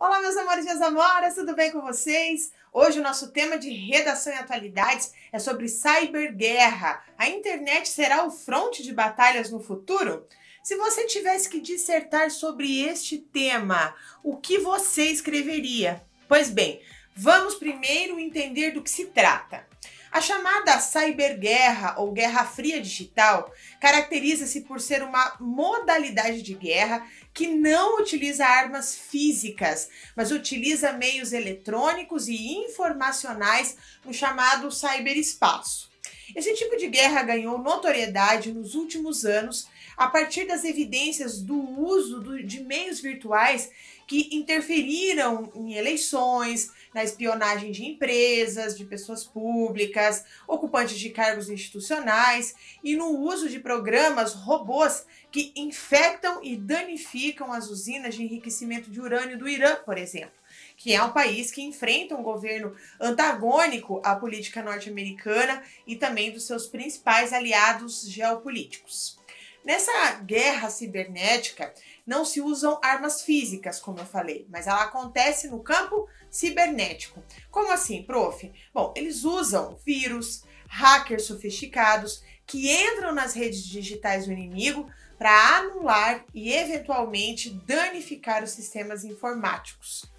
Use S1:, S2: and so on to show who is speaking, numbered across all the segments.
S1: Olá, meus amores e minhas amoras, tudo bem com vocês? Hoje o nosso tema de redação e atualidades é sobre cyberguerra. A internet será o fronte de batalhas no futuro? Se você tivesse que dissertar sobre este tema, o que você escreveria? Pois bem, vamos primeiro entender do que se trata. A chamada cyberguerra ou guerra fria digital caracteriza-se por ser uma modalidade de guerra que não utiliza armas físicas, mas utiliza meios eletrônicos e informacionais no chamado cyberespaço. Esse tipo de guerra ganhou notoriedade nos últimos anos a partir das evidências do uso de meios virtuais que interferiram em eleições, na espionagem de empresas, de pessoas públicas, ocupantes de cargos institucionais e no uso de programas robôs que infectam e danificam as usinas de enriquecimento de urânio do Irã, por exemplo, que é um país que enfrenta um governo antagônico à política norte-americana e também dos seus principais aliados geopolíticos. Nessa guerra cibernética, não se usam armas físicas, como eu falei, mas ela acontece no campo cibernético. Como assim, prof? Bom, eles usam vírus, hackers sofisticados que entram nas redes digitais do inimigo para anular e eventualmente danificar os sistemas informáticos.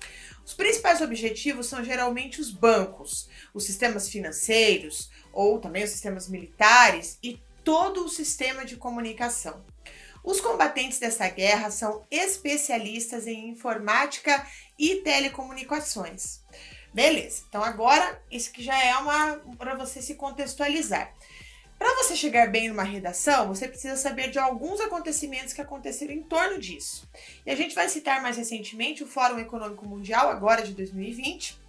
S1: Os principais objetivos são geralmente os bancos, os sistemas financeiros ou também os sistemas militares e todo o sistema de comunicação. Os combatentes dessa guerra são especialistas em informática e telecomunicações. Beleza, então agora isso que já é para você se contextualizar. Para você chegar bem numa redação, você precisa saber de alguns acontecimentos que aconteceram em torno disso. E a gente vai citar mais recentemente o Fórum Econômico Mundial, agora de 2020.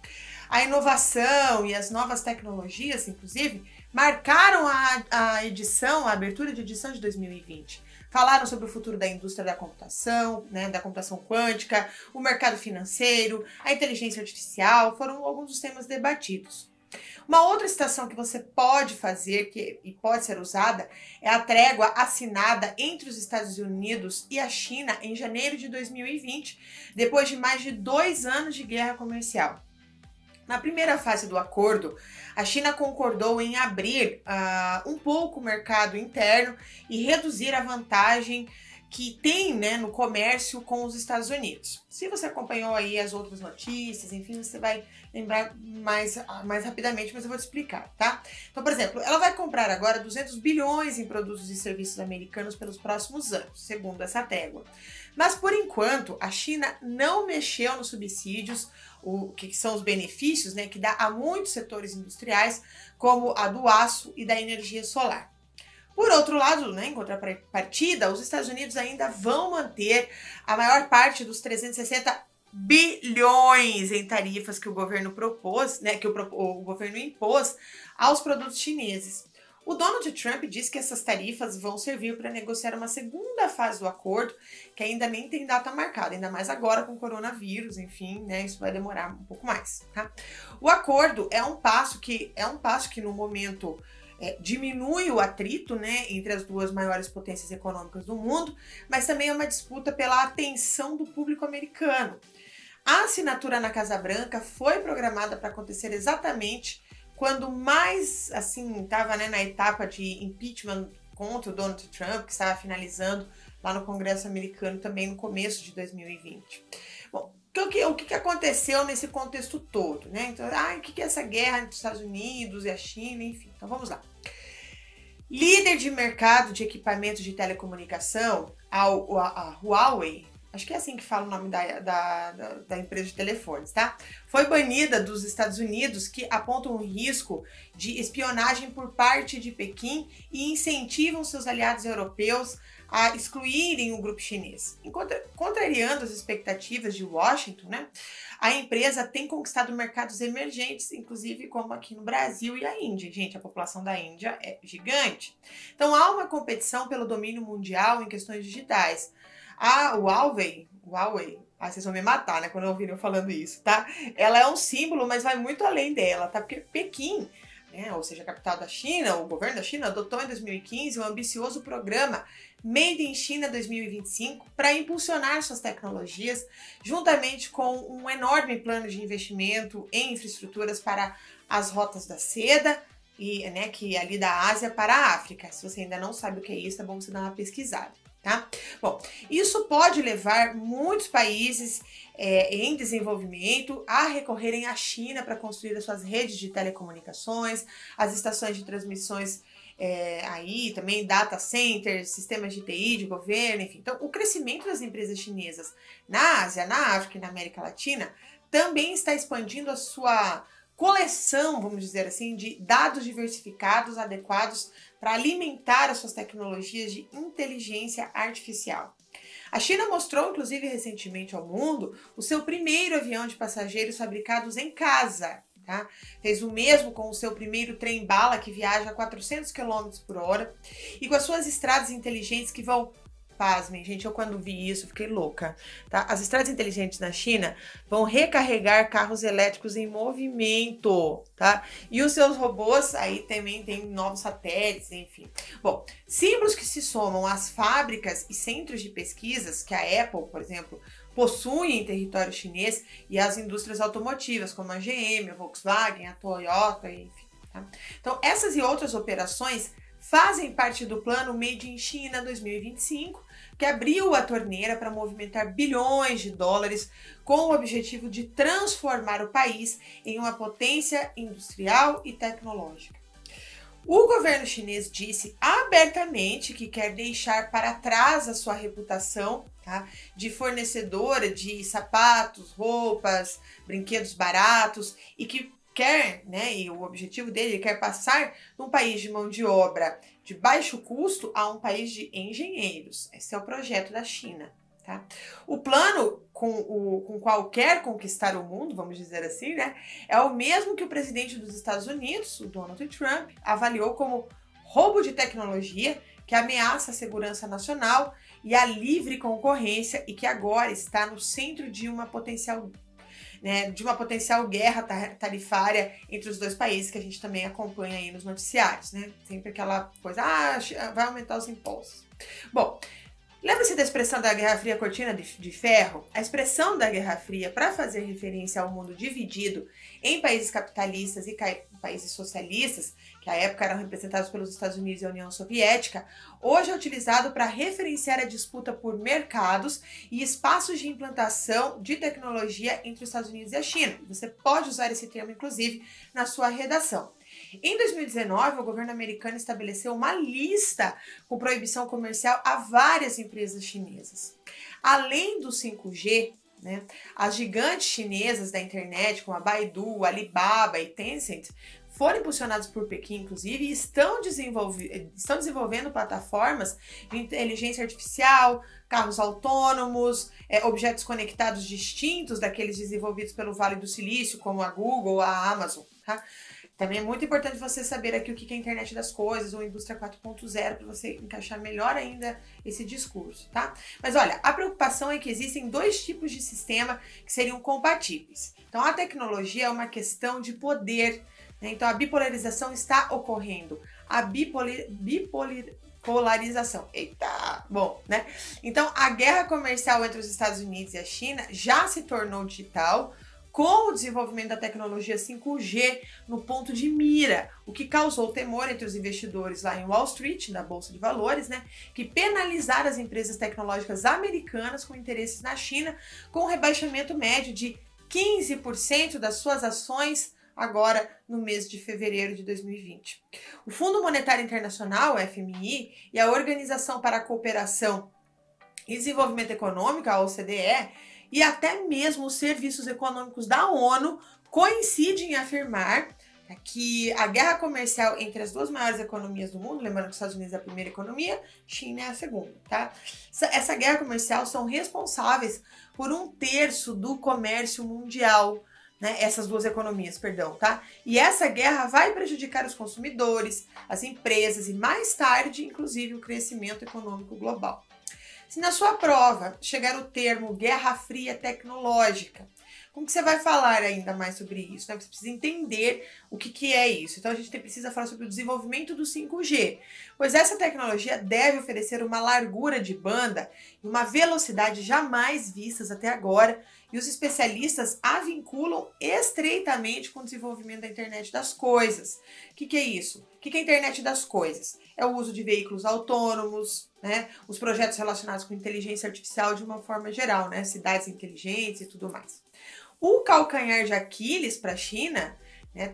S1: A inovação e as novas tecnologias, inclusive, marcaram a abertura de edição de 2020. Falaram sobre o futuro da indústria da computação, da computação quântica, o mercado financeiro, a inteligência artificial, foram alguns dos temas debatidos. Uma outra citação que você pode fazer e pode ser usada é a trégua assinada entre os Estados Unidos e a China em janeiro de 2020, depois de mais de 2 anos de guerra comercial. Na primeira fase do acordo, a China concordou em abrir um pouco o mercado interno e reduzir a vantagem que tem no comércio com os Estados Unidos. Se você acompanhou aí as outras notícias, enfim, você vai lembrar mais rapidamente, mas eu vou te explicar, tá? Então, por exemplo, ela vai comprar agora 200 bilhões em produtos e serviços americanos pelos próximos anos, segundo essa trégua. Mas, por enquanto, a China não mexeu nos subsídios, o que são os benefícios que dá a muitos setores industriais, como a do aço e da energia solar. Por outro lado, em contrapartida, os Estados Unidos ainda vão manter a maior parte dos 360 bilhões em tarifas que o governo propôs, que o governo impôs aos produtos chineses. O Donald Trump disse que essas tarifas vão servir para negociar uma segunda fase do acordo, que ainda nem tem data marcada, ainda mais agora com o coronavírus, enfim, isso vai demorar um pouco mais, tá? O acordo é um passo que no momento diminui o atrito entre as duas maiores potências econômicas do mundo, mas também é uma disputa pela atenção do público americano. A assinatura na Casa Branca foi programada para acontecer exatamente quando mais, estava na etapa de impeachment contra o Donald Trump, que estava finalizando lá no Congresso americano também no começo de 2020. Bom, o que aconteceu nesse contexto todo, Então, o que é essa guerra entre os Estados Unidos e a China, enfim. Então, vamos lá. Líder de mercado de equipamentos de telecomunicação, a Huawei, acho que é assim que fala o nome da empresa de telefones, tá? Foi banida dos Estados Unidos, que apontam um risco de espionagem por parte de Pequim e incentivam seus aliados europeus a excluírem o grupo chinês. Contrariando as expectativas de Washington, a empresa tem conquistado mercados emergentes, inclusive como aqui no Brasil e a Índia. Gente, a população da Índia é gigante. Então há uma competição pelo domínio mundial em questões digitais. A Huawei, vocês vão me matar, quando ouvirem eu falando isso, tá? Ela é um símbolo, mas vai muito além dela, tá? Porque Pequim né, ou seja, a capital da China, o governo da China adotou em 2015 um ambicioso programa Made in China 2025 para impulsionar suas tecnologias, juntamente com um enorme plano de investimento em infraestruturas para as rotas da seda, e, né, que é ali da Ásia para a África. Se você ainda não sabe o que é isso, é bom você dar uma pesquisada, tá? Bom, isso pode levar muitos países em desenvolvimento a recorrerem à China para construir as suas redes de telecomunicações, as estações de transmissões aí também, data centers, sistemas de TI, de governo, enfim. Então, o crescimento das empresas chinesas na Ásia, na África e na América Latina também está expandindo a sua coleção, vamos dizer assim, de dados diversificados adequados para alimentar as suas tecnologias de inteligência artificial. A China mostrou, inclusive, recentemente ao mundo o seu primeiro avião de passageiros fabricados em casa. Tá? Fez o mesmo com o seu primeiro trem-bala, que viaja a 400 km por hora, e com as suas estradas inteligentes que vão... Pasmem, gente, eu quando vi isso fiquei louca, tá? As estradas inteligentes na China vão recarregar carros elétricos em movimento, tá? E os seus robôs aí também tem novos satélites, enfim. Bom, símbolos que se somam às fábricas e centros de pesquisas que a Apple, por exemplo, possui em território chinês e as indústrias automotivas, como a GM, a Volkswagen, a Toyota, enfim. Tá? Então, essas e outras operações fazem parte do plano Made in China 2025, que abriu a torneira para movimentar bilhões de dólares com o objetivo de transformar o país em uma potência industrial e tecnológica. O governo chinês disse abertamente que quer deixar para trás a sua reputação, tá, de fornecedora de sapatos, roupas, brinquedos baratos e que quer, né, e o objetivo dele, quer passar de um país de mão de obra de baixo custo a um país de engenheiros. Esse é o projeto da China, tá? O plano com o qual quer conquistar o mundo, vamos dizer assim, né, é o mesmo que o presidente dos Estados Unidos, o Donald Trump, avaliou como roubo de tecnologia que ameaça a segurança nacional e a livre concorrência e que agora está no centro de uma potencial guerra tarifária entre os dois países, que a gente também acompanha aí nos noticiários, né? Sempre aquela coisa, vai aumentar os impostos. Bom, lembra-se da expressão da Guerra Fria cortina de ferro? A expressão da Guerra Fria para fazer referência ao mundo dividido em países capitalistas e países socialistas, que à época eram representados pelos Estados Unidos e a União Soviética, hoje é utilizado para referenciar a disputa por mercados e espaços de implantação de tecnologia entre os Estados Unidos e a China. Você pode usar esse termo, inclusive, na sua redação. Em 2019, o governo americano estabeleceu uma lista com proibição comercial a várias empresas chinesas. Além do 5G, né, as gigantes chinesas da internet, como a Baidu, Alibaba e Tencent, foram impulsionadas por Pequim, inclusive, e estão desenvolvendo plataformas de inteligência artificial, carros autônomos, objetos conectados distintos daqueles desenvolvidos pelo Vale do Silício, como a Google ou a Amazon. Tá? Também é muito importante você saber aqui o que é a internet das coisas ou indústria 4.0 para você encaixar melhor ainda esse discurso, tá? Mas olha, a preocupação é que existem dois tipos de sistema que seriam compatíveis. Então, a tecnologia é uma questão de poder, né? Então, a bipolarização está ocorrendo. A bipolarização. Eita! Bom, né? Então, a guerra comercial entre os Estados Unidos e a China já se tornou digital, com o desenvolvimento da tecnologia 5G no ponto de mira, o que causou temor entre os investidores lá em Wall Street, na Bolsa de Valores, né, que penalizaram as empresas tecnológicas americanas com interesses na China, com um rebaixamento médio de 15% das suas ações agora no mês de fevereiro de 2020. O Fundo Monetário Internacional, o FMI, e a Organização para a Cooperação e Desenvolvimento Econômico, a OCDE, e até mesmo os serviços econômicos da ONU coincidem em afirmar que a guerra comercial entre as duas maiores economias do mundo, lembrando que os Estados Unidos é a primeira economia, China é a segunda, tá? Essa guerra comercial são responsáveis por 1/3 do comércio mundial, né? Essas duas economias, perdão, tá? E essa guerra vai prejudicar os consumidores, as empresas e mais tarde, inclusive, o crescimento econômico global. Se na sua prova chegar o termo Guerra Fria Tecnológica, Como que você vai falar ainda mais sobre isso? Né? Você precisa entender o que é isso. Então a gente precisa falar sobre o desenvolvimento do 5G, pois essa tecnologia deve oferecer uma largura de banda e uma velocidade jamais vistas até agora, e os especialistas a vinculam estreitamente com o desenvolvimento da internet das coisas. O que é isso? O que é a internet das coisas? É o uso de veículos autônomos, né? Os projetos relacionados com inteligência artificial de uma forma geral, né? Cidades inteligentes e tudo mais. O calcanhar de Aquiles para a China, né,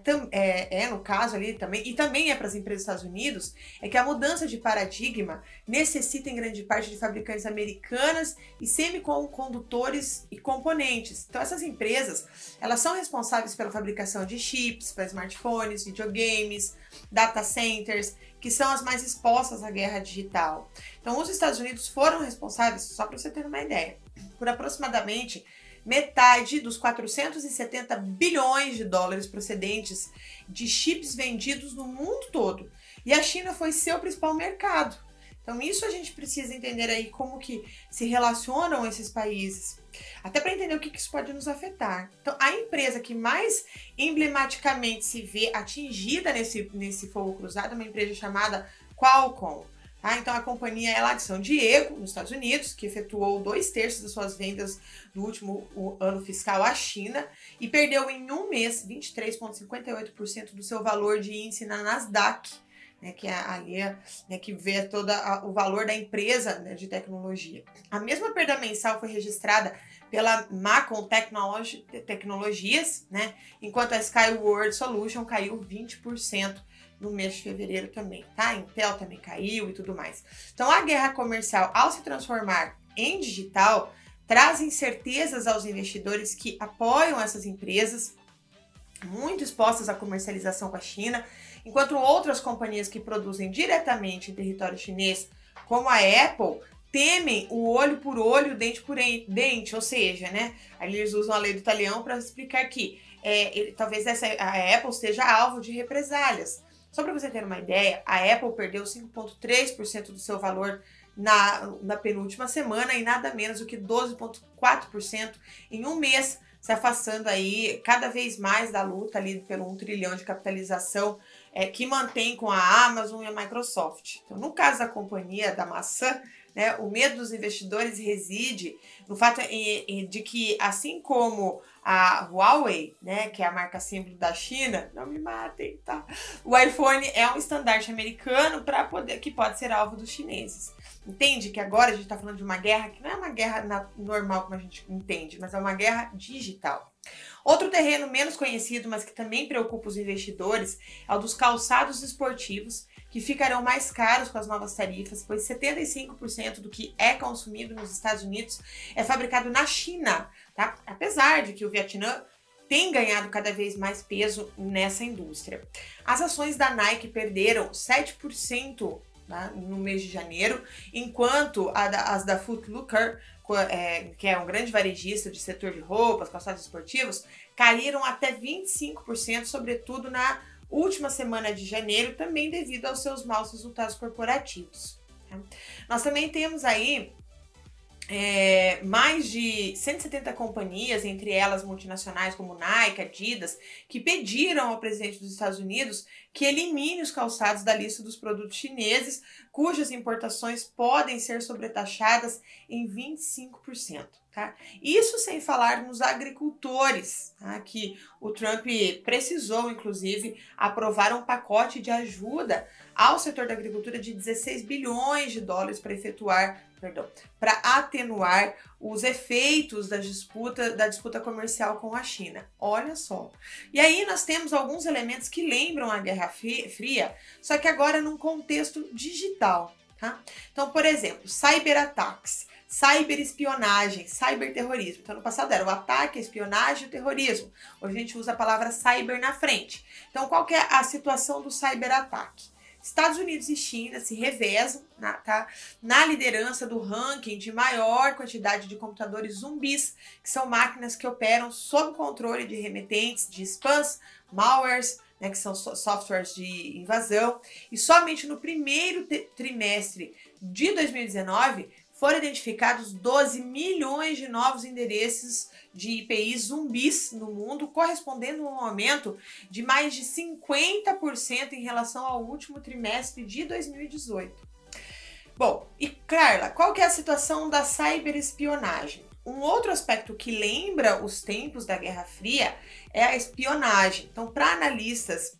S1: no caso ali também, e também é para as empresas dos Estados Unidos, é que a mudança de paradigma necessita em grande parte de fabricantes americanas e semicondutores e componentes. Então essas empresas, elas são responsáveis pela fabricação de chips para smartphones, videogames, data centers, que são as mais expostas à guerra digital. Então os Estados Unidos foram responsáveis, só para você ter uma ideia, por aproximadamente metade dos 470 bilhões de dólares procedentes de chips vendidos no mundo todo. E a China foi seu principal mercado. Então isso a gente precisa entender aí como que se relacionam esses países, até para entender o que isso pode nos afetar. Então a empresa que mais emblematicamente se vê atingida nesse fogo cruzado é uma empresa chamada Qualcomm. Então a companhia é lá de São Diego, nos Estados Unidos, que efetuou 2/3 das suas vendas do último ano fiscal à China e perdeu em um mês 23,58% do seu valor de índice na Nasdaq, né, que é a linha, né, que vê todo o valor da empresa, né, de tecnologia. A mesma perda mensal foi registrada pela Macon Tecnologias, né, enquanto a Skyward Solution caiu 20% no mês de fevereiro também, tá? A Intel também caiu e tudo mais. Então, a guerra comercial, ao se transformar em digital, traz incertezas aos investidores que apoiam essas empresas, muito expostas à comercialização com a China, enquanto outras companhias que produzem diretamente em território chinês, como a Apple, temem o olho por olho, dente por dente, ou seja, né? Aí eles usam a lei do talião para explicar que talvez a Apple esteja alvo de represálias. Só para você ter uma ideia, a Apple perdeu 5,3% do seu valor na penúltima semana e nada menos do que 12,4% em um mês, se afastando aí cada vez mais da luta ali pelo 1 trilhão de capitalização que mantém com a Amazon e a Microsoft. Então, no caso da companhia da maçã, né, o medo dos investidores reside no fato de que, assim como a Huawei, né, que é a marca símbolo da China, não me matem, tá? O iPhone é um estandarte americano que pode ser alvo dos chineses. Entende que agora a gente está falando de uma guerra que não é uma guerra normal como a gente entende, mas é uma guerra digital. Outro terreno menos conhecido, mas que também preocupa os investidores, é o dos calçados esportivos, que ficarão mais caros com as novas tarifas, pois 75% do que é consumido nos Estados Unidos é fabricado na China, tá? Apesar de que o Vietnã tem ganhado cada vez mais peso nessa indústria. As ações da Nike perderam 7%, tá, no mês de janeiro, enquanto as da Foot Locker, que é um grande varejista de setor de roupas, calçados esportivos, caíram até 25%, sobretudo na última semana de janeiro, também devido aos seus maus resultados corporativos. Tá? Nós também temos aí mais de 170 companhias, entre elas multinacionais como Nike, Adidas, que pediram ao presidente dos Estados Unidos que elimine os calçados da lista dos produtos chineses, cujas importações podem ser sobretaxadas em 25%. Tá? Isso sem falar nos agricultores, tá? Que o Trump precisou, inclusive, aprovar um pacote de ajuda ao setor da agricultura de 16 bilhões de dólares para atenuar os efeitos da disputa comercial com a China. Olha só. E aí nós temos alguns elementos que lembram a Guerra Fria, só que agora num contexto digital. Tá? Então, por exemplo, cyberataques, cyberespionagem, cyberterrorismo. Então, no passado era o ataque, a espionagem e o terrorismo. Hoje a gente usa a palavra cyber na frente. Então, qual que é a situação do cyberataque? Estados Unidos e China se revezam na liderança do ranking de maior quantidade de computadores zumbis, que são máquinas que operam sob controle de remetentes, de spams, malwares, né, que são softwares de invasão. E somente no primeiro trimestre de 2019 foram identificados 12 milhões de novos endereços de IPIs zumbis no mundo, correspondendo a um aumento de mais de 50% em relação ao último trimestre de 2018. Bom, e Carla, qual que é a situação da ciberespionagem? Um outro aspecto que lembra os tempos da Guerra Fria é a espionagem. Então, para analistas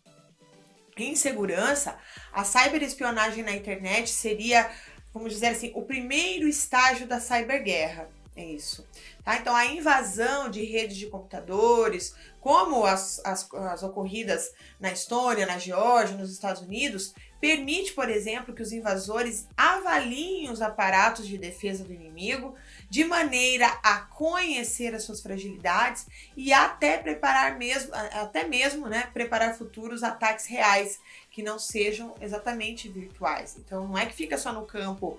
S1: em segurança, a ciberespionagem na internet seria, vamos dizer assim, o primeiro estágio da ciberguerra. É isso. Tá? Então, a invasão de redes de computadores, como as ocorridas na Estônia, na Geórgia, nos Estados Unidos, permite, por exemplo, que os invasores avaliem os aparatos de defesa do inimigo de maneira a conhecer as suas fragilidades e até mesmo preparar futuros ataques reais que não sejam exatamente virtuais. Então não é que fica só no campo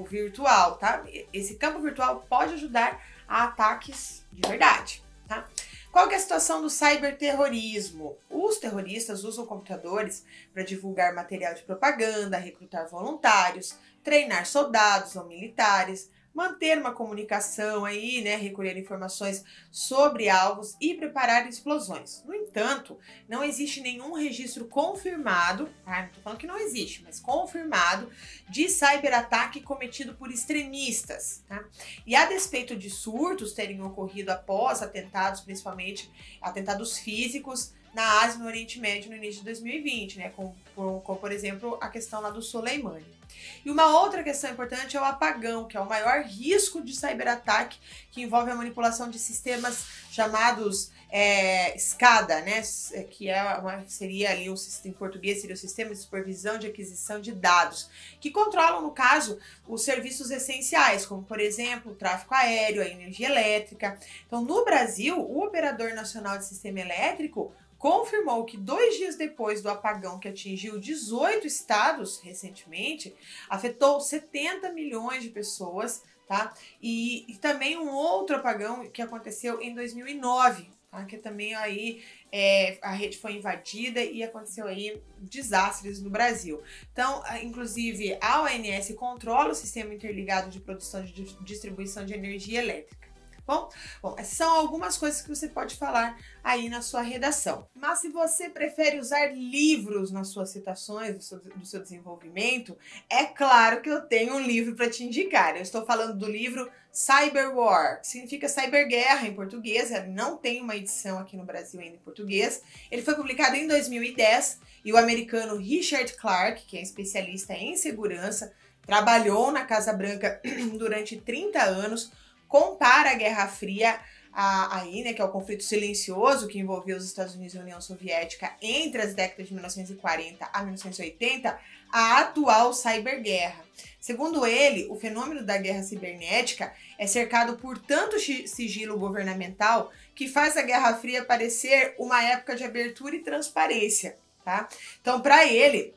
S1: virtual, tá? Esse campo virtual pode ajudar a ataques de verdade, tá? Qual que é a situação do ciberterrorismo? Os terroristas usam computadores para divulgar material de propaganda, recrutar voluntários, treinar soldados ou militares, manter uma comunicação aí, recolher informações sobre alvos e preparar explosões. No entanto, não existe nenhum registro confirmado, tá? Não tô falando que não existe, mas confirmado, de cyberataque cometido por extremistas, tá? E a despeito de surtos terem ocorrido após atentados, principalmente atentados físicos, na Ásia e no Oriente Médio no início de 2020, como por exemplo a questão lá do Soleimani. E uma outra questão importante é o apagão, que é o maior risco de ciberataque, que envolve a manipulação de sistemas chamados SCADA, que seria ali em português seria o Sistema de Supervisão de Aquisição de Dados, que controlam, no caso, os serviços essenciais, como por exemplo o tráfego aéreo, a energia elétrica. Então, no Brasil, o Operador Nacional de Sistema Elétrico confirmou que 2 dias depois do apagão que atingiu 18 estados recentemente, afetou 70 milhões de pessoas, tá? E também um outro apagão que aconteceu em 2009, tá? Que também aí a rede foi invadida e aconteceu aí desastres no Brasil. Então, inclusive, a ONS controla o Sistema Interligado de Produção e Distribuição de Energia Elétrica. Bom, essas são algumas coisas que você pode falar aí na sua redação. Mas se você prefere usar livros nas suas citações, do seu desenvolvimento, é claro que eu tenho um livro para te indicar. Eu estou falando do livro Cyberwar, que significa cyberguerra em português. Não tem uma edição aqui no Brasil ainda em português. Ele foi publicado em 2010 e o americano Richard Clarke, que é especialista em segurança, trabalhou na Casa Branca durante 30 anos, compara a Guerra Fria, que é o conflito silencioso que envolveu os Estados Unidos e a União Soviética entre as décadas de 1940 a 1980, à atual cyberguerra. Segundo ele, o fenômeno da guerra cibernética é cercado por tanto sigilo governamental que faz a Guerra Fria parecer uma época de abertura e transparência, tá? Então, para ele,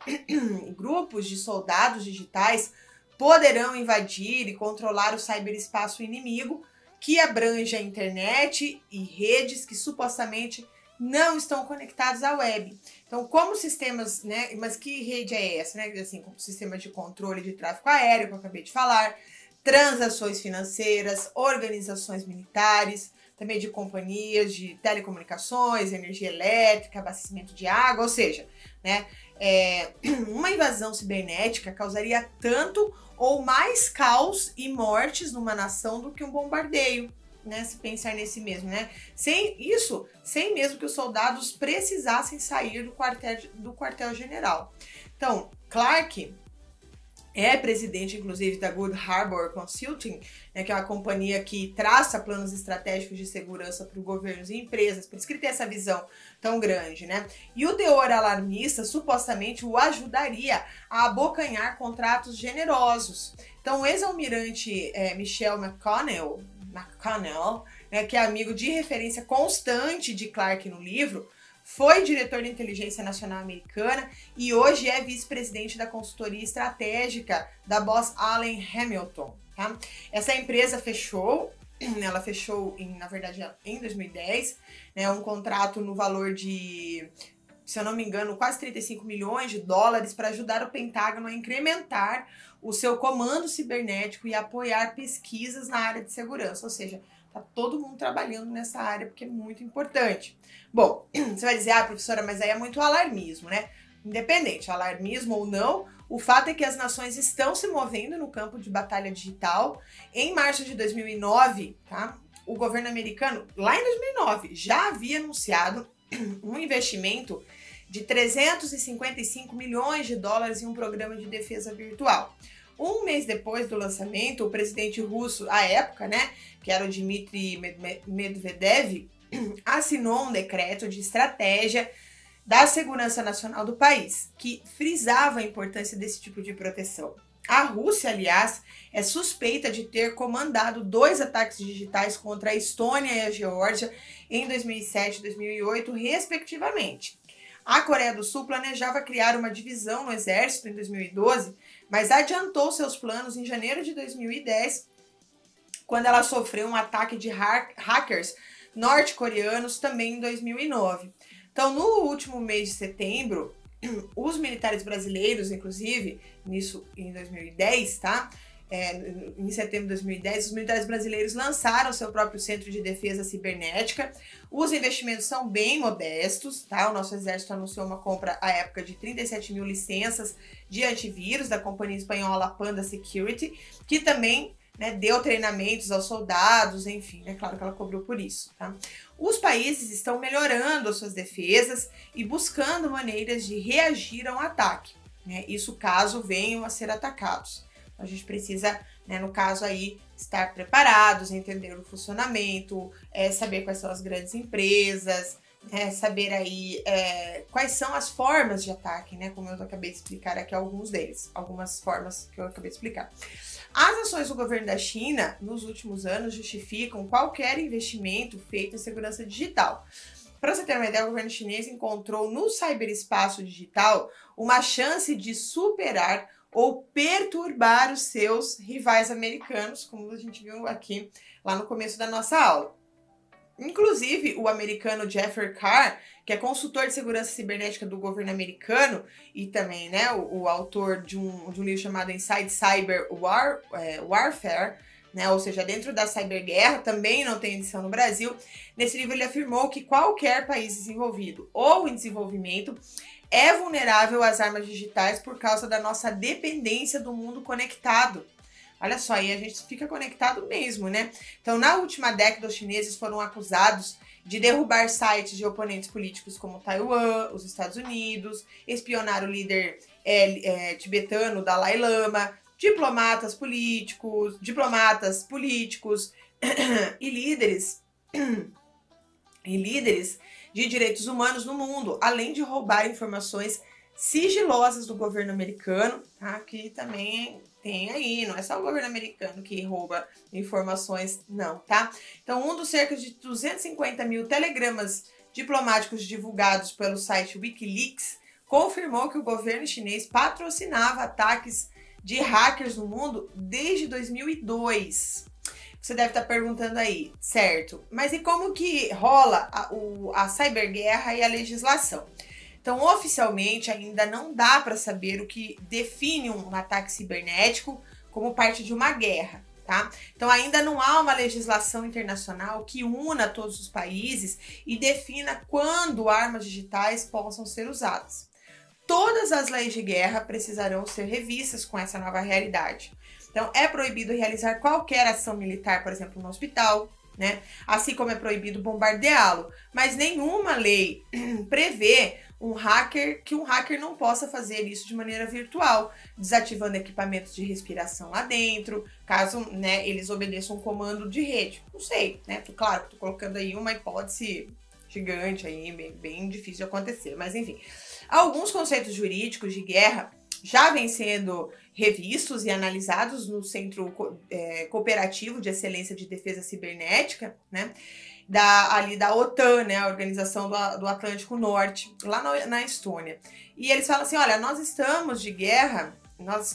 S1: grupos de soldados digitais poderão invadir e controlar o ciberespaço inimigo, que abrange a internet e redes que supostamente não estão conectados à web. Então, como sistemas, mas que rede é essa? Assim, como sistemas de controle de tráfego aéreo, que eu acabei de falar, transações financeiras, organizações militares, também de companhias de telecomunicações, energia elétrica, abastecimento de água, ou seja, uma invasão cibernética causaria tanto ou mais caos e mortes numa nação do que um bombardeio, se pensar nesse mesmo, sem mesmo que os soldados precisassem sair do quartel-general. Então, Clarke é presidente, inclusive, da Good Harbor Consulting, que é uma companhia que traça planos estratégicos de segurança para governos e empresas, por isso que ele tem essa visão tão grande, E o teor alarmista, supostamente, o ajudaria a abocanhar contratos generosos. Então, o ex-almirante Michel McConnell, que é amigo de referência constante de Clarke no livro, foi diretor de inteligência nacional americana e hoje é vice-presidente da consultoria estratégica da Booz Allen Hamilton. Tá? Essa empresa fechou em 2010, um contrato no valor de se eu não me engano, quase 35 milhões de dólares para ajudar o Pentágono a incrementar o seu comando cibernético e apoiar pesquisas na área de segurança. Ou seja, tá todo mundo trabalhando nessa área porque é muito importante. Bom, você vai dizer, professora, mas aí é muito alarmismo, né? Independente, alarmismo ou não, o fato é que as nações estão se movendo no campo de batalha digital. Em março de 2009, tá? O governo americano, lá em 2009, já havia anunciado um investimento de 355 milhões de dólares em um programa de defesa virtual. Um mês depois do lançamento, o presidente russo, à época, né, que era o Dmitry Medvedev, assinou um decreto de estratégia da segurança nacional do país, que frisava a importância desse tipo de proteção. A Rússia, aliás, é suspeita de ter comandado 2 ataques digitais contra a Estônia e a Geórgia em 2007 e 2008, respectivamente. A Coreia do Sul planejava criar uma divisão no exército em 2012, mas adiantou seus planos em janeiro de 2010, quando ela sofreu um ataque de hackers norte-coreanos também em 2009. Então, no último mês de setembro, os militares brasileiros, inclusive, nisso em 2010, tá? Em setembro de 2010, os militares brasileiros lançaram seu próprio centro de defesa cibernética. Os investimentos são bem modestos, tá? O nosso exército anunciou uma compra à época de 37 mil licenças de antivírus da companhia espanhola Panda Security, que também, né, deu treinamentos aos soldados, enfim, é claro que ela cobrou por isso, tá? Os países estão melhorando as suas defesas e buscando maneiras de reagir a um ataque, né? Isso caso venham a ser atacados. A gente precisa, né, no caso aí, estar preparados, entender o funcionamento, saber quais são as grandes empresas, saber aí quais são as formas de ataque, né? Como eu acabei de explicar aqui alguns deles, algumas formas que eu acabei de explicar. As ações do governo da China, nos últimos anos, justificam qualquer investimento feito em segurança digital. Para você ter uma ideia, o governo chinês encontrou no ciberespaço digital uma chance de superar ou perturbar os seus rivais americanos, como a gente viu aqui lá no começo da nossa aula. Inclusive, o americano Jeffrey Carr, que é consultor de segurança cibernética do governo americano e também, né, o autor de um livro chamado Inside Cyber Warfare, né, ou seja, dentro da cyberguerra, também não tem edição no Brasil. Nesse livro ele afirmou que qualquer país desenvolvido ou em desenvolvimento é vulnerável às armas digitais por causa da nossa dependência do mundo conectado. Olha só, aí a gente fica conectado mesmo, né? Então, na última década, os chineses foram acusados de derrubar sites de oponentes políticos como Taiwan, os Estados Unidos, espionar o líder tibetano Dalai Lama, diplomatas políticos e líderes de direitos humanos no mundo, além de roubar informações sigilosas do governo americano, tá? Que também tem aí, não é só o governo americano que rouba informações, não, tá? Então, um dos cerca de 250 mil telegramas diplomáticos divulgados pelo site Wikileaks confirmou que o governo chinês patrocinava ataques de hackers no mundo desde 2002. Você deve estar perguntando aí, certo? Mas e como que rola a ciberguerra e a legislação? Então, oficialmente, ainda não dá para saber o que define um ataque cibernético como parte de uma guerra, tá? Então, ainda não há uma legislação internacional que una todos os países e defina quando armas digitais possam ser usadas. Todas as leis de guerra precisarão ser revistas com essa nova realidade. Então, é proibido realizar qualquer ação militar, por exemplo, no hospital, né? Assim como é proibido bombardeá-lo. Mas nenhuma lei prevê que um hacker não possa fazer isso de maneira virtual, desativando equipamentos de respiração lá dentro, caso, né, eles obedeçam um comando de rede. Não sei, né? Claro que tô colocando aí uma hipótese gigante aí, bem difícil de acontecer, mas enfim. Alguns conceitos jurídicos de guerra já vêm sendo revistos e analisados no Centro Cooperativo de Excelência de Defesa Cibernética, né? Da OTAN, né, a Organização do Atlântico Norte, lá na Estônia. E eles falam assim, olha, nós estamos de guerra,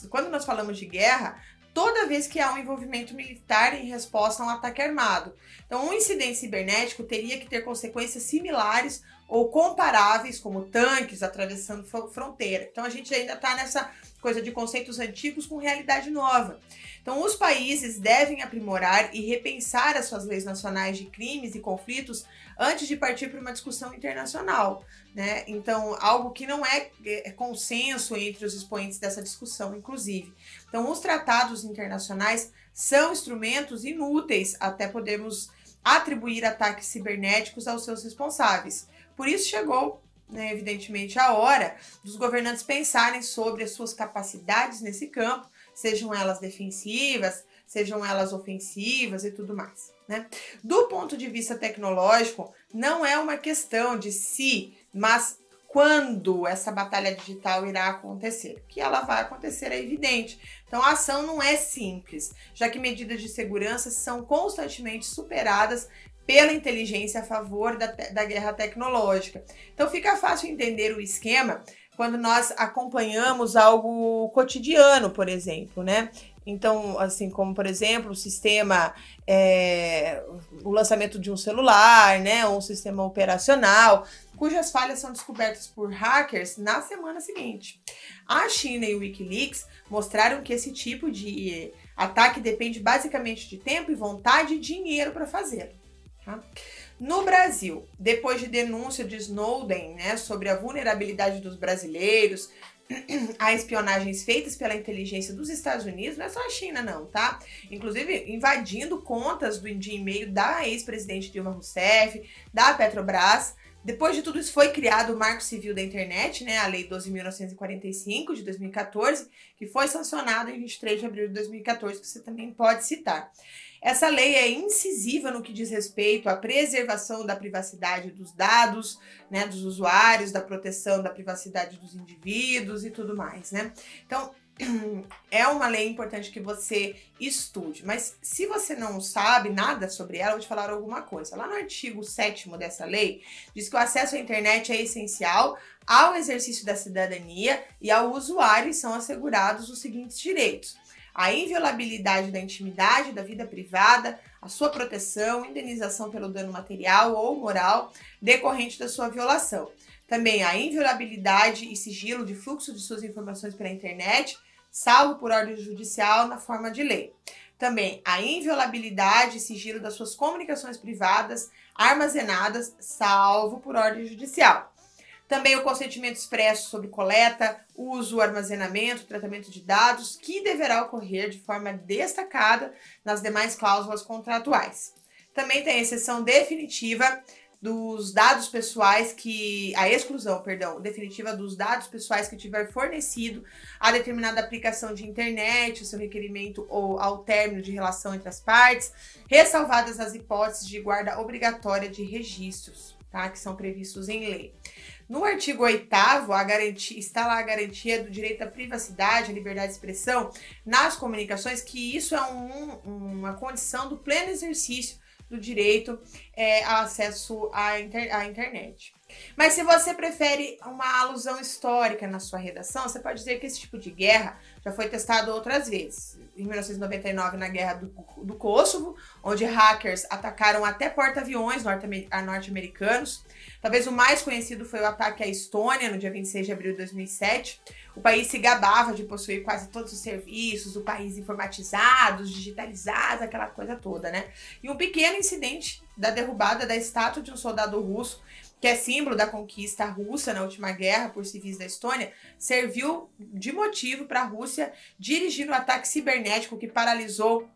S1: quando nós falamos de guerra, toda vez que há um envolvimento militar em resposta a um ataque armado. Então, um incidente cibernético teria que ter consequências similares ou comparáveis, como tanques atravessando fronteira. Então, a gente ainda está nessa coisa de conceitos antigos com realidade nova. Então, os países devem aprimorar e repensar as suas leis nacionais de crimes e conflitos antes de partir para uma discussão internacional, né? Então, algo que não é consenso entre os expoentes dessa discussão, inclusive. Então, os tratados internacionais são instrumentos inúteis até podermos atribuir ataques cibernéticos aos seus responsáveis. Por isso chegou, né, evidentemente, a hora dos governantes pensarem sobre as suas capacidades nesse campo, sejam elas defensivas, sejam elas ofensivas e tudo mais, né? Do ponto de vista tecnológico, não é uma questão de se, mas quando essa batalha digital irá acontecer. Que ela vai acontecer é evidente. Então a ação não é simples, já que medidas de segurança são constantemente superadas pela inteligência a favor da guerra tecnológica. Então fica fácil entender o esquema quando nós acompanhamos algo cotidiano, por exemplo, né? Então, assim como, por exemplo, o sistema, o lançamento de um celular, né? Ou um sistema operacional, cujas falhas são descobertas por hackers na semana seguinte. A China e o Wikileaks mostraram que esse tipo de ataque depende basicamente de tempo e vontade e dinheiro para fazê-lo. Tá? No Brasil, depois de denúncia de Snowden, né, sobre a vulnerabilidade dos brasileiros, a espionagens feitas pela inteligência dos Estados Unidos, não é só a China não, tá? Inclusive invadindo contas de e-mail da ex-presidente Dilma Rousseff, da Petrobras. Depois de tudo isso foi criado o Marco Civil da Internet, né, a Lei 12.945 de 2014, que foi sancionada em 23 de abril de 2014, que você também pode citar. Essa lei é incisiva no que diz respeito à preservação da privacidade dos dados, né, dos usuários, da proteção da privacidade dos indivíduos e tudo mais, né? Então, é uma lei importante que você estude, mas se você não sabe nada sobre ela, eu vou te falar alguma coisa. Lá no artigo 7º dessa lei, diz que o acesso à internet é essencial ao exercício da cidadania e ao usuário são assegurados os seguintes direitos: a inviolabilidade da intimidade, da vida privada, a sua proteção, indenização pelo dano material ou moral decorrente da sua violação. Também a inviolabilidade e sigilo de fluxo de suas informações pela internet, salvo por ordem judicial na forma de lei. Também a inviolabilidade e sigilo das suas comunicações privadas armazenadas, salvo por ordem judicial. Também o consentimento expresso sobre coleta, uso, armazenamento, tratamento de dados, que deverá ocorrer de forma destacada nas demais cláusulas contratuais. Também tem a exceção definitiva dos dados pessoais a exclusão definitiva dos dados pessoais que tiver fornecido a determinada aplicação de internet, o seu requerimento ou ao término de relação entre as partes, ressalvadas as hipóteses de guarda obrigatória de registros, tá, que são previstos em lei. No artigo 8º, está lá a garantia do direito à privacidade, à liberdade de expressão nas comunicações, que isso é uma condição do pleno exercício do direito ao acesso à internet. Mas se você prefere uma alusão histórica na sua redação, você pode dizer que esse tipo de guerra já foi testado outras vezes. Em 1999, na Guerra do Kosovo, onde hackers atacaram até porta-aviões norte-americanos. Talvez o mais conhecido foi o ataque à Estônia, no dia 26 de abril de 2007. O país se gabava de possuir quase todos os serviços do país informatizados, digitalizados, aquela coisa toda, né? E um pequeno incidente da derrubada da estátua de um soldado russo, que é símbolo da conquista russa na última guerra por civis da Estônia, serviu de motivo para a Rússia dirigir um ataque cibernético que paralisou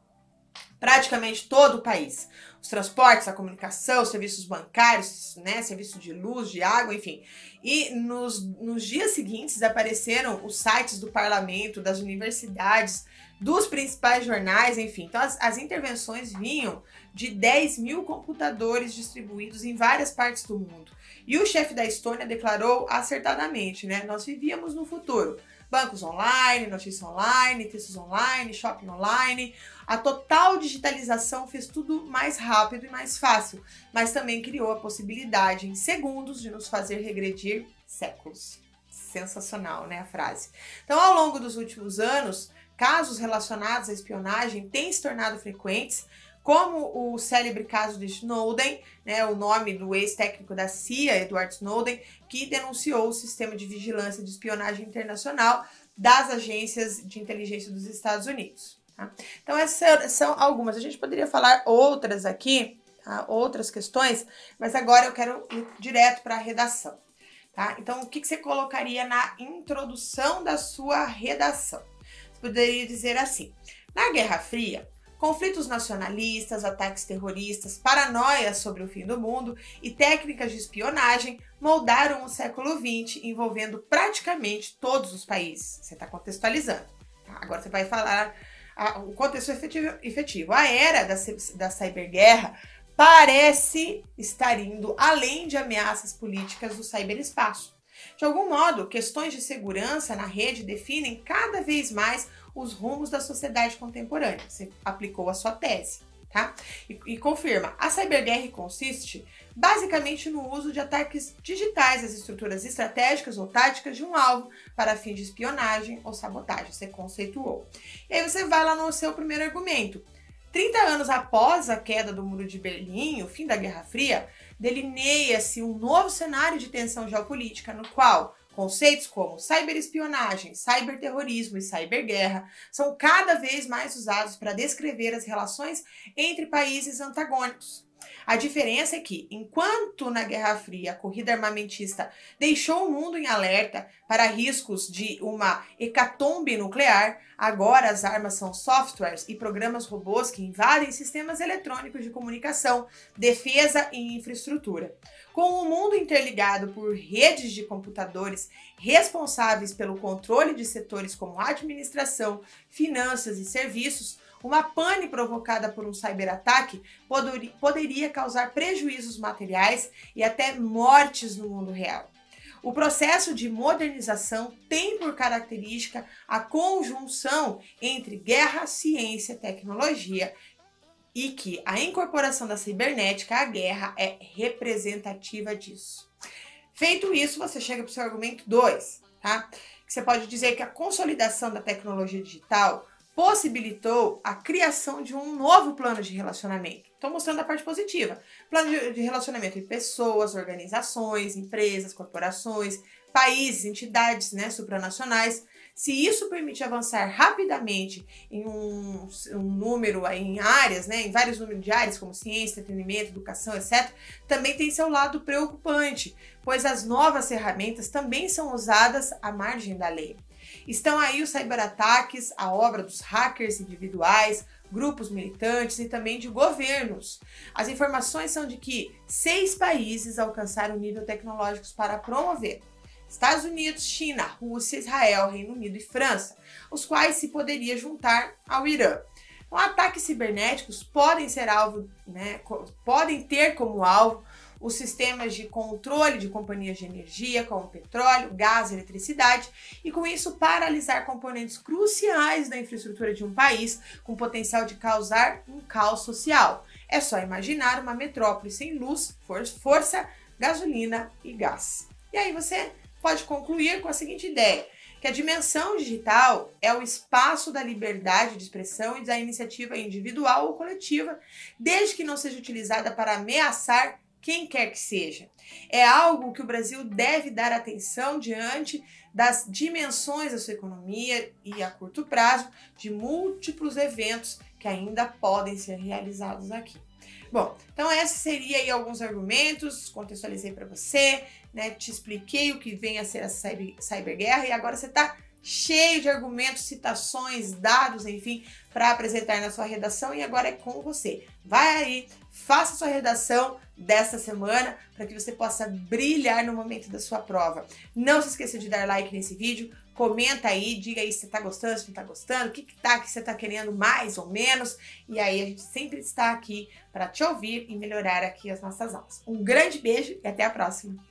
S1: praticamente todo o país. Os transportes, a comunicação, os serviços bancários, né, serviço de luz, de água, enfim. E nos dias seguintes apareceram os sites do parlamento, das universidades, dos principais jornais, enfim. Então as intervenções vinham de 10.000 computadores distribuídos em várias partes do mundo. E o chefe da Estônia declarou acertadamente, né? Nós vivíamos no futuro. Bancos online, notícias online, textos online, shopping online. A total digitalização fez tudo mais rápido e mais fácil, mas também criou a possibilidade, em segundos, de nos fazer regredir séculos. Sensacional, né, a frase? Então, ao longo dos últimos anos, casos relacionados à espionagem têm se tornado frequentes, como o célebre caso de Snowden, né, o nome do ex-técnico da CIA, Edward Snowden, que denunciou o sistema de vigilância de espionagem internacional das agências de inteligência dos Estados Unidos. Tá? Então essas são algumas. A gente poderia falar outras aqui, tá? Outras questões, mas agora eu quero ir direto para a redação. Tá? Então o que você colocaria na introdução da sua redação? Você poderia dizer assim: na Guerra Fria, conflitos nacionalistas, ataques terroristas, paranoias sobre o fim do mundo e técnicas de espionagem moldaram o século XX, envolvendo praticamente todos os países. Você está contextualizando. Tá? Agora você vai falar o contexto efetivo. A era da ciberguerra parece estar indo além de ameaças políticas do ciberespaço. De algum modo, questões de segurança na rede definem cada vez mais os rumos da sociedade contemporânea. Você aplicou a sua tese, tá? E confirma, a ciberguerra consiste basicamente no uso de ataques digitais às estruturas estratégicas ou táticas de um alvo para fins de espionagem ou sabotagem. Você conceituou. E aí você vai lá no seu primeiro argumento. 30 anos após a queda do Muro de Berlim, o fim da Guerra Fria, delineia-se um novo cenário de tensão geopolítica no qual conceitos como ciberespionagem, ciberterrorismo e ciberguerra são cada vez mais usados para descrever as relações entre países antagônicos. A diferença é que, enquanto na Guerra Fria a corrida armamentista deixou o mundo em alerta para riscos de uma hecatombe nuclear, agora as armas são softwares e programas robôs que invadem sistemas eletrônicos de comunicação, defesa e infraestrutura. Com o mundo interligado por redes de computadores responsáveis pelo controle de setores como administração, finanças e serviços, uma pane provocada por um cyberataque poderia causar prejuízos materiais e até mortes no mundo real. O processo de modernização tem por característica a conjunção entre guerra, ciência e tecnologia, e que a incorporação da cibernética à guerra é representativa disso. Feito isso, você chega para o seu argumento 2, tá? Que você pode dizer que a consolidação da tecnologia digital possibilitou a criação de um novo plano de relacionamento. Estou mostrando a parte positiva. Plano de relacionamento entre pessoas, organizações, empresas, corporações, países, entidades, né, supranacionais. Se isso permite avançar rapidamente em um número, em áreas, né, em vários números de áreas, como ciência, entretenimento, educação, etc., também tem seu lado preocupante, pois as novas ferramentas também são usadas à margem da lei. Estão aí os cyberataques, a obra dos hackers individuais, grupos militantes e também de governos. As informações são de que 6 países alcançaram nível tecnológicos para promover: Estados Unidos, China, Rússia, Israel, Reino Unido e França, os quais se poderia juntar ao Irã. Então, ataques cibernéticos podem ser alvo, né, podem ter como alvo os sistemas de controle de companhias de energia, como petróleo, gás e eletricidade, e com isso paralisar componentes cruciais da infraestrutura de um país, com potencial de causar um caos social. É só imaginar uma metrópole sem luz, força, gasolina e gás. E aí você pode concluir com a seguinte ideia: que a dimensão digital é o espaço da liberdade de expressão e da iniciativa individual ou coletiva, desde que não seja utilizada para ameaçar quem quer que seja. É algo que o Brasil deve dar atenção diante das dimensões da sua economia e, a curto prazo, de múltiplos eventos que ainda podem ser realizados aqui. Bom, então esses seriam aí alguns argumentos, contextualizei para você, né, te expliquei o que vem a ser a ciberguerra e agora você está cheio de argumentos, citações, dados, enfim, para apresentar na sua redação, e agora é com você. Vai aí, faça sua redação desta semana para que você possa brilhar no momento da sua prova. Não se esqueça de dar like nesse vídeo, comenta aí, diga aí se você está gostando, se não está gostando, o que você está querendo mais ou menos, e aí a gente sempre está aqui para te ouvir e melhorar aqui as nossas aulas. Um grande beijo e até a próxima!